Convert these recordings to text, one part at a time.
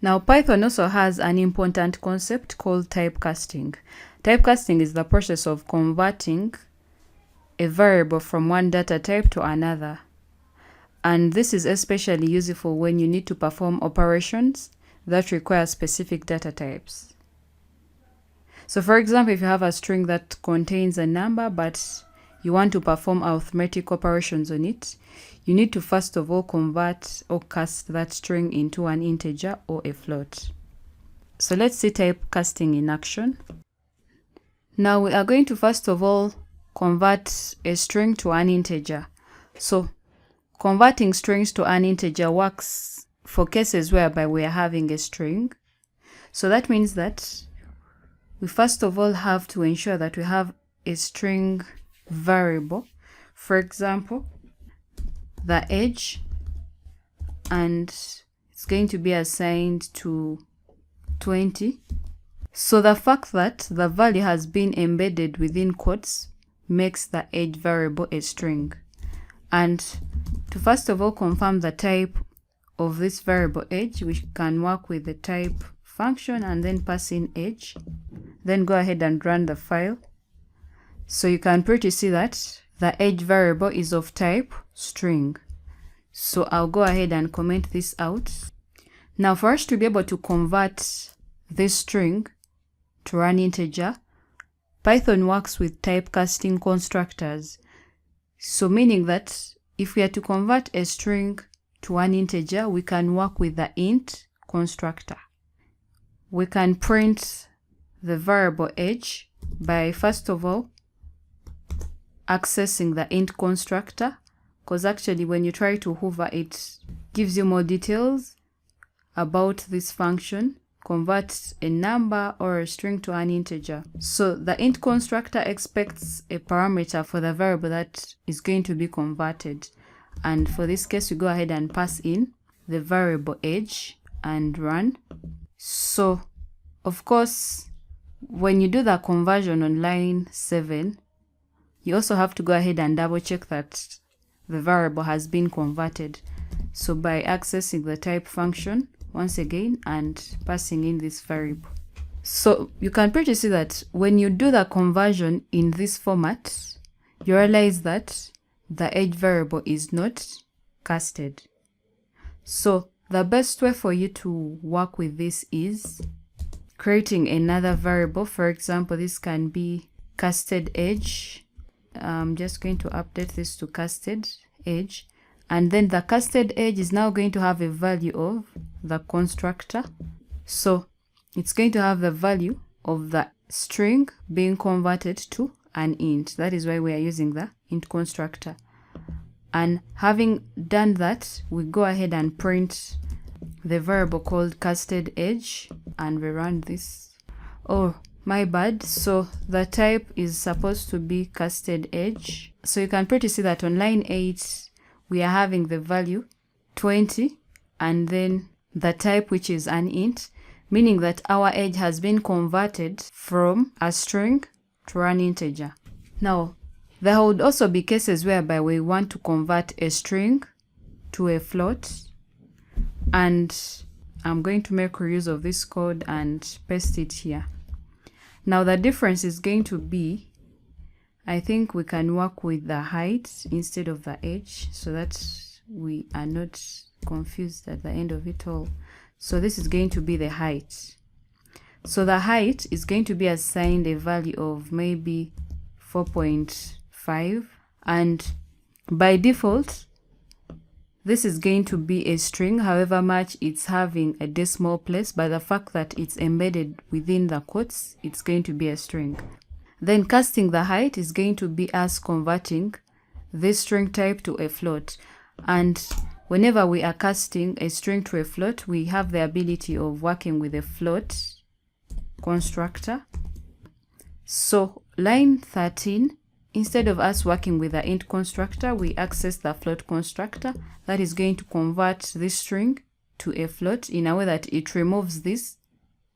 Now, Python also has an important concept called typecasting. Typecasting is the process of converting a variable from one data type to another. And this is especially useful when you need to perform operations that require specific data types. So for example, if you have a string that contains a number, but you want to perform arithmetic operations on it, you need to first of all convert or cast that string into an integer or a float. So let's see typecasting in action. Now we are going to first of all convert a string to an integer. So converting strings to an integer works for cases whereby we are having a string. So that means that we first of all have to ensure that we have a string variable. For example, the age, and it's going to be assigned to 20. So the fact that the value has been embedded within quotes makes the age variable a string. And to first of all confirm the type of this variable age, we can work with the type function and then pass in age. Then go ahead and run the file. So you can pretty see that the age variable is of type string. So I'll go ahead and comment this out. Now for us to be able to convert this string to an integer, Python works with typecasting constructors. So meaning that if we are to convert a string to an integer, we can work with the int constructor. We can print the variable age by first of all accessing the int constructor, because actually when you try to hover it gives you more details about this function, converts a number or a string to an integer. So the int constructor expects a parameter for the variable that is going to be converted, and for this case we go ahead and pass in the variable age and run. So of course when you do the conversion on line 7, you also have to go ahead and double check that the variable has been converted. So by accessing the type function once again and passing in this variable. So you can pretty see that when you do the conversion in this format, you realize that the age variable is not casted. So the best way for you to work with this is creating another variable. For example, this can be casted age. I'm just going to update this to casted age, and then the casted age is now going to have a value of the constructor. So it's going to have the value of the string being converted to an int. That is why we are using the int constructor. And having done that, we go ahead and print the variable called casted age and we run this. Oh, my bad. So the type is supposed to be casted age. So you can pretty see that on line 8 we are having the value 20 and then the type, which is an int, meaning that our age has been converted from a string to an integer. Now there would also be cases whereby we want to convert a string to a float, and I'm going to make use of this code and paste it here. Now the difference is going to be, I think we can work with the height instead of the age so that we are not confused at the end of it all. So this is going to be the height. So the height is going to be assigned a value of maybe 4.5, and by default this is going to be a string, however much it's having a decimal place, by the fact that it's embedded within the quotes, it's going to be a string. Then casting the height is going to be us converting this string type to a float. And whenever we are casting a string to a float, we have the ability of working with a float constructor. So line 13, instead of us working with the int constructor, we access the float constructor that is going to convert this string to a float in a way that it removes these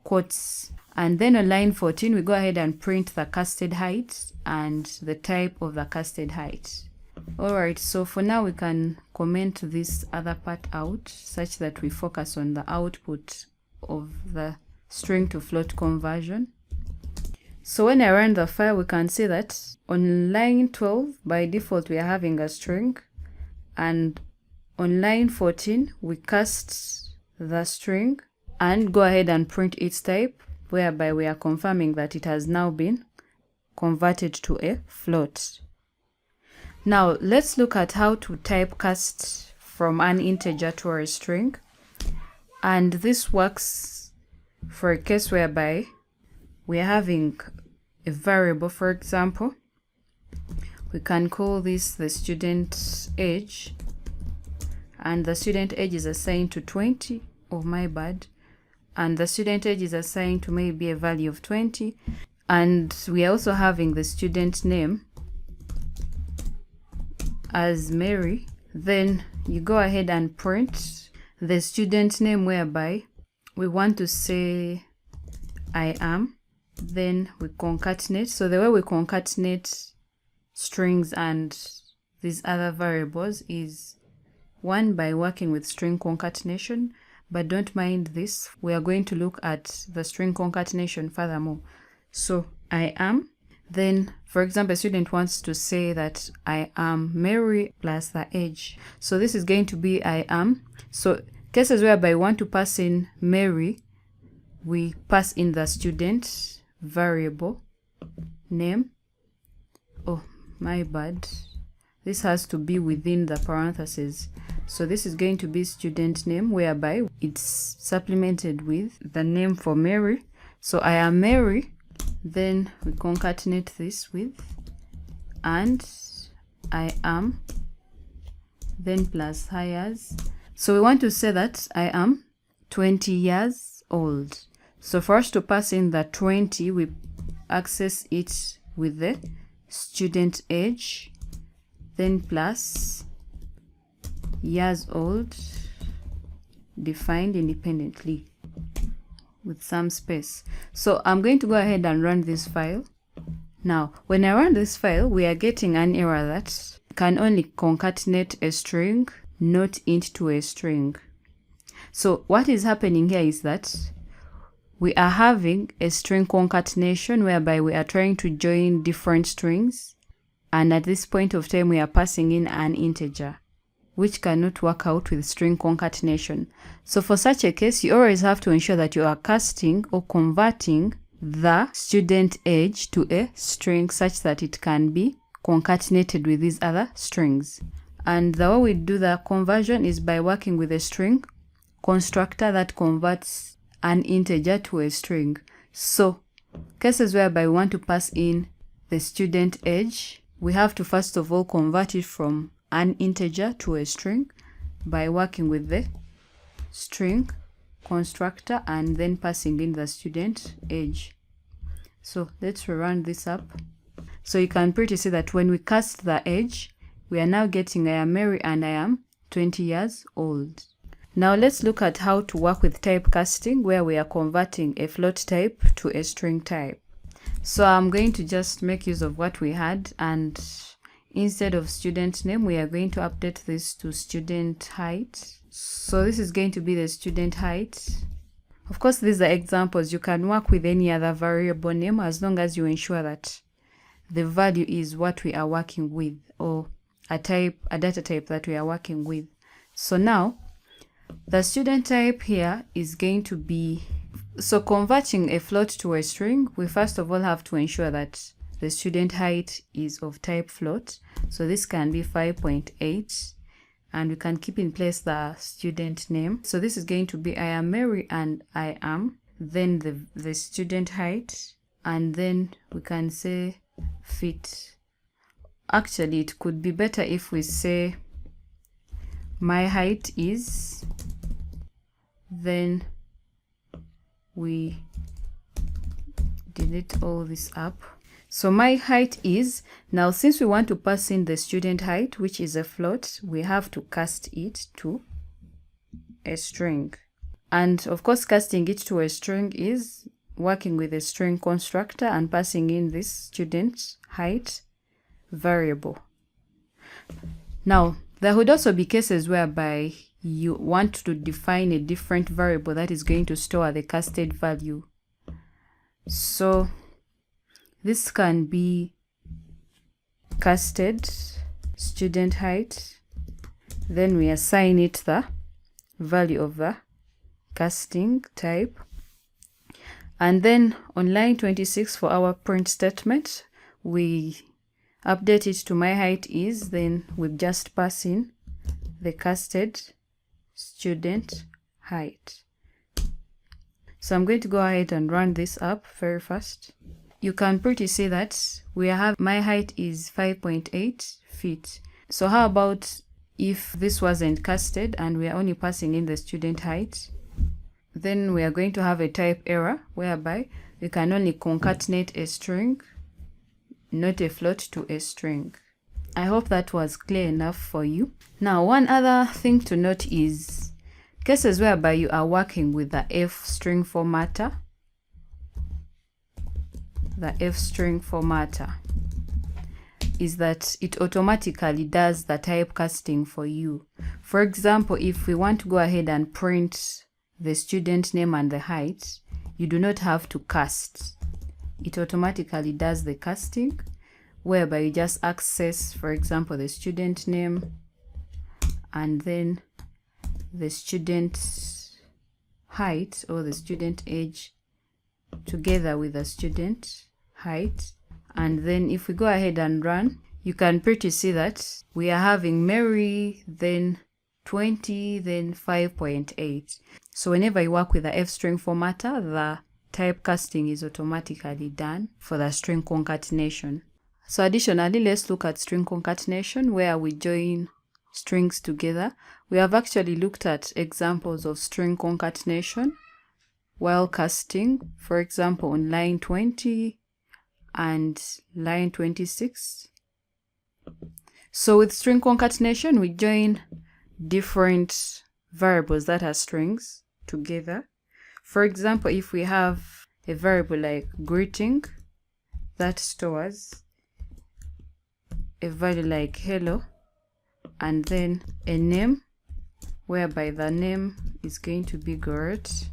quotes. And then on line 14, we go ahead and print the casted height and the type of the casted height. Alright, so for now we can comment this other part out such that we focus on the output of the string to float conversion. So when I run the file, we can see that on line 12, by default, we are having a string. And on line 14, we cast the string and go ahead and print its type, whereby we are confirming that it has now been converted to a float. Now, let's look at how to typecast from an integer to a string. And this works for a case whereby we are having a variable, for example. We can call this the student age, and the student age is assigned to 20. Oh, my bad. And the student age is assigned to maybe a value of 20. And we are also having the student name as Mary. Then you go ahead and print the student name, whereby we want to say I am. Then we concatenate. So the way we concatenate strings and these other variables is one, by working with string concatenation, but don't mind this. We are going to look at the string concatenation furthermore. So I am. Then, for example, a student wants to say that I am Mary plus the age. So this is going to be I am. So cases whereby we want to pass in Mary, we pass in the student variable name. Oh, my bad. This has to be within the parentheses. So this is going to be student name, whereby it's supplemented with the name for Mary. So I am Mary. Then we concatenate this with and I am, then plus hires. So we want to say that I am 20 years old. So for us to pass in the 20, we access it with the student age, then plus years old defined independently with some space. So I'm going to go ahead and run this file. Now, when I run this file, we are getting an error that can only concatenate a string, not int to a string. So what is happening here is that we are having a string concatenation, whereby we are trying to join different strings. And at this point of time, we are passing in an integer, which cannot work out with string concatenation. So for such a case, you always have to ensure that you are casting or converting the student age to a string such that it can be concatenated with these other strings. And the way we do the conversion is by working with a string constructor that converts an integer to a string. So cases whereby we want to pass in the student age, we have to first of all convert it from an integer to a string by working with the string constructor and then passing in the student age. So let's rerun this up. So you can pretty see that when we cast the age, we are now getting I am Mary and I am 20 years old. Now let's look at how to work with typecasting, where we are converting a float type to a string type. So I'm going to just make use of what we had, and instead of student name, we are going to update this to student height. So this is going to be the student height. Of course, these are examples. You can work with any other variable name as long as you ensure that the value is what we are working with, or a data type that we are working with. So now the student type here is going to be, so converting a float to a string, we first of all have to ensure that the student height is of type float. So this can be 5.8, and we can keep in place the student name. So this is going to be I am Mary and I am, then the student height, and then we can say fit. Actually, it could be better if we say my height is, then we delete all this up. So my height is, now since we want to pass in the student height, which is a float, we have to cast it to a string. And of course, casting it to a string is working with a string constructor and passing in this student height variable. Now, there would also be cases whereby you want to define a different variable that is going to store the casted value. So this can be casted student height, then we assign it the value of the casting type, and then on line 26 for our print statement, we update it to my height is, then we just pass in the casted student height. So I'm going to go ahead and run this up very fast. You can pretty see that we have my height is 5.8 feet. So how about if this wasn't casted and we are only passing in the student height? Then we are going to have a type error whereby we can only concatenate a string, not a float to a string. I hope that was clear enough for you. Now, one other thing to note is cases whereby you are working with the F string formatter. The F string formatter is that it automatically does the typecasting for you. For example, if we want to go ahead and print the student name and the height, you do not have to cast. It automatically does the casting, whereby you just access, for example, the student name and then the student height or the student age together with the student height. And then if we go ahead and run, you can pretty see that we are having Mary, then 20, then 5.8. So whenever you work with the F string formatter, the typecasting is automatically done for the string concatenation. So additionally, let's look at string concatenation, where we join strings together. We have actually looked at examples of string concatenation while casting, for example, on line 20 and line 26. So with string concatenation, we join different variables that are strings together. For example, if we have a variable like greeting that stores a value like hello, and then a name whereby the name is going to be Gorret,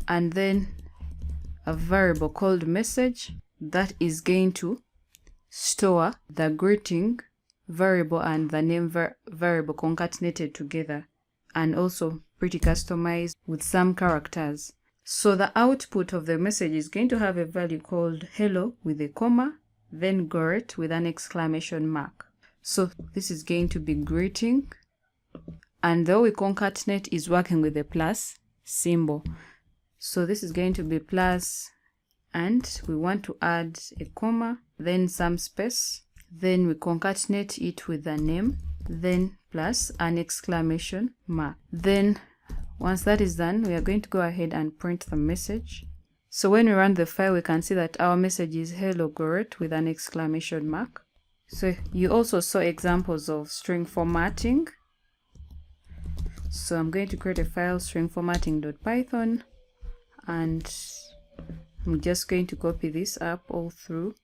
and then a variable called message that is going to store the greeting variable and the name variable concatenated together, and also pretty customized with some characters. So the output of the message is going to have a value called hello with a comma, then Gorret with an exclamation mark. So this is going to be greeting, and though we concatenate is working with a plus symbol. So this is going to be plus, and we want to add a comma, then some space, then we concatenate it with the name, then plus an exclamation mark. Then once that is done, we are going to go ahead and print the message. So when we run the file, we can see that our message is hello Gorret with an exclamation mark. So you also saw examples of string formatting. So I'm going to create a file, stringformatting.python, and I'm just going to copy this up all through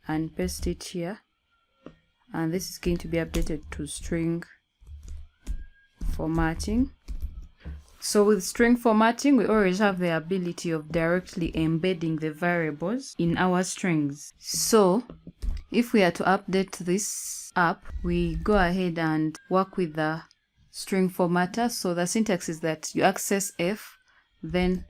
and paste it here. And this is going to be updated to string formatting. So with string formatting, we always have the ability of directly embedding the variables in our strings. So if we are to update this app, we go ahead and work with the string formatter. So the syntax is that you access F, then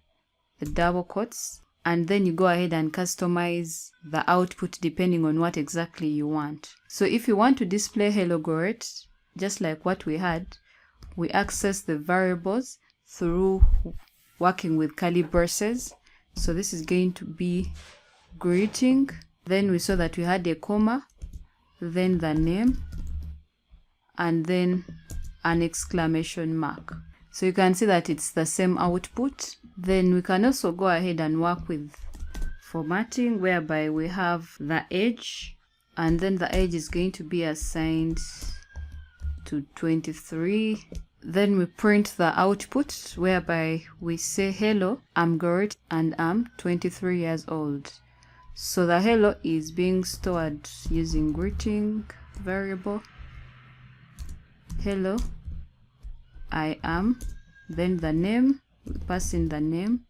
the double quotes, and then you go ahead and customize the output depending on what exactly you want. So if you want to display hello Gorret, just like what we had, we access the variables through working with curly braces. So this is going to be greeting, then we saw that we had a comma, then the name, and then an exclamation mark. So you can see that it's the same output. Then we can also go ahead and work with formatting, whereby we have the age, and then the age is going to be assigned to 23. Then we print the output, whereby we say hello, I'm Gorret and I'm 23 years old. So the hello is being stored using greeting variable hello, I am, then the name, we pass in the name,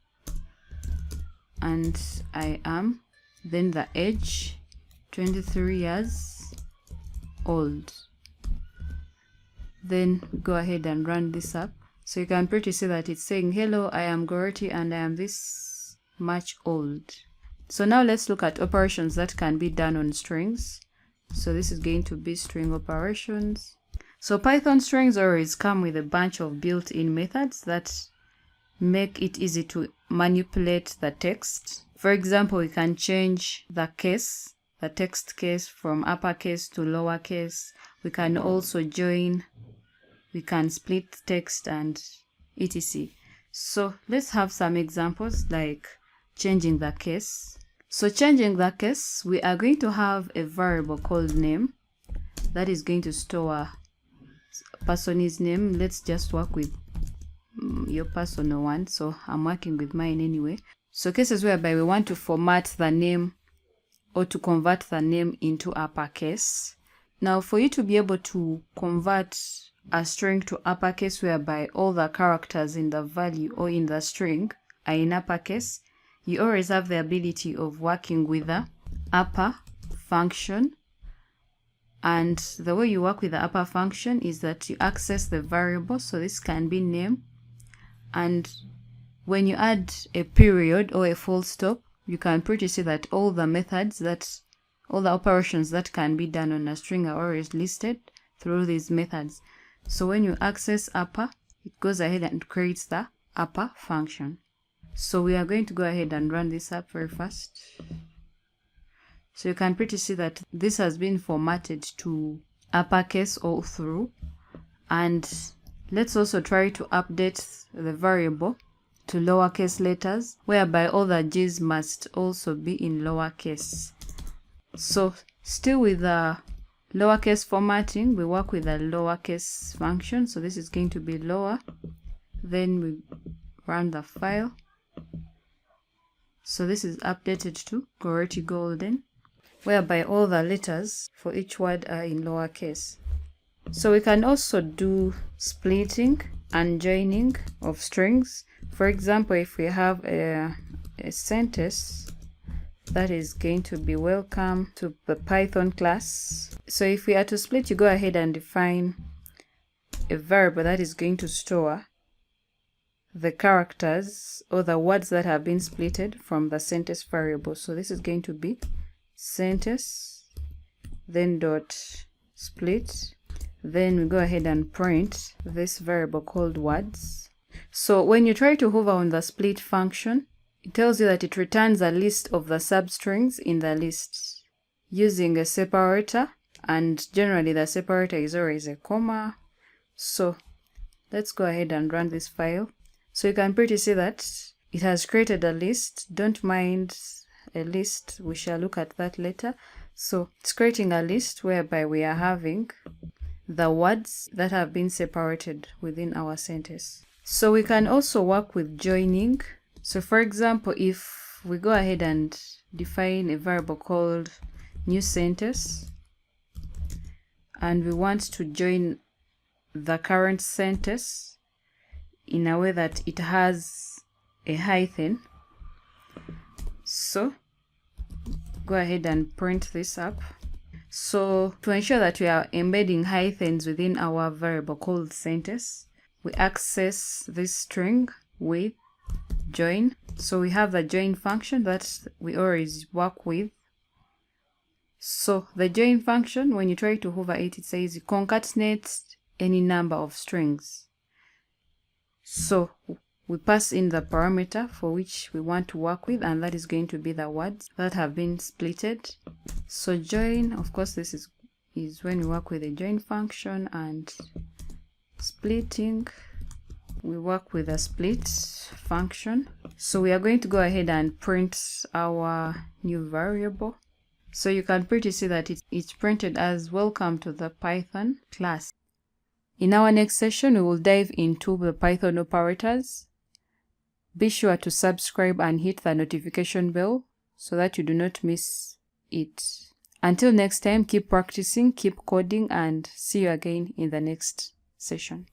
and I am, then the age, 23 years old. Then go ahead and run this up. So you can pretty see that it's saying, hello, I am Gorret and I am this much old. So now let's look at operations that can be done on strings. So this is going to be string operations. So Python strings always come with a bunch of built-in methods that make it easy to manipulate the text. For example, we can change the case, the text case, from uppercase to lowercase. We can also join, we can split text, and etc. So let's have some examples like changing the case. So changing the case, we are going to have a variable called name that is going to store a person's name. Let's just work with your personal one. So I'm working with mine anyway. So cases whereby we want to format the name or to convert the name into uppercase. Now for you to be able to convert a string to uppercase whereby all the characters in the value or in the string are in uppercase, you always have the ability of working with the upper function. And the way you work with the upper function is that you access the variable. So this can be name. And when you add a period or a full stop, you can pretty see that all the methods all the operations that can be done on a string are always listed through these methods. So when you access upper, it goes ahead and creates the upper function. So we are going to go ahead and run this up very fast. So you can pretty see that this has been formatted to uppercase all through. And let's also try to update the variable to lowercase letters, whereby all the G's must also be in lowercase. So still with the lowercase formatting, we work with a lowercase function. So this is going to be lower. Then we run the file. So this is updated to Gorret Golden, whereby all the letters for each word are in lowercase. So we can also do splitting and joining of strings. For example, if we have a sentence that is going to be welcome to the Python class. So if we are to split, you go ahead and define a variable that is going to store the characters or the words that have been splitted from the sentence variable. So this is going to be sentence, then dot split. Then we go ahead and print this variable called words. So when you try to hover on the split function, it tells you that it returns a list of the substrings in the list using a separator, and generally the separator is always a comma. So let's go ahead and run this file. So you can pretty see that it has created a list. Don't mind a list, we shall look at that later. So it's creating a list whereby we are having the words that have been separated within our sentence. So we can also work with joining. So for example, if we go ahead and define a variable called new sentence, and we want to join the current sentence in a way that it has a hyphen, so go ahead and print this up. So to ensure that we are embedding hyphens within our variable called sentence, we access this string with join. So we have the join function that we always work with. So the join function, when you try to hover it, it says concatenate any number of strings. So we pass in the parameter for which we want to work with, and that is going to be the words that have been splitted. So join, of course, this is when we work with the join function, and splitting, we work with a split function. So we are going to go ahead and print our new variable. So you can pretty see that it's printed as welcome to the Python class. In our next session, we will dive into the Python operators. Be sure to subscribe and hit the notification bell so that you do not miss it. Until next time, keep practicing, keep coding, and see you again in the next session.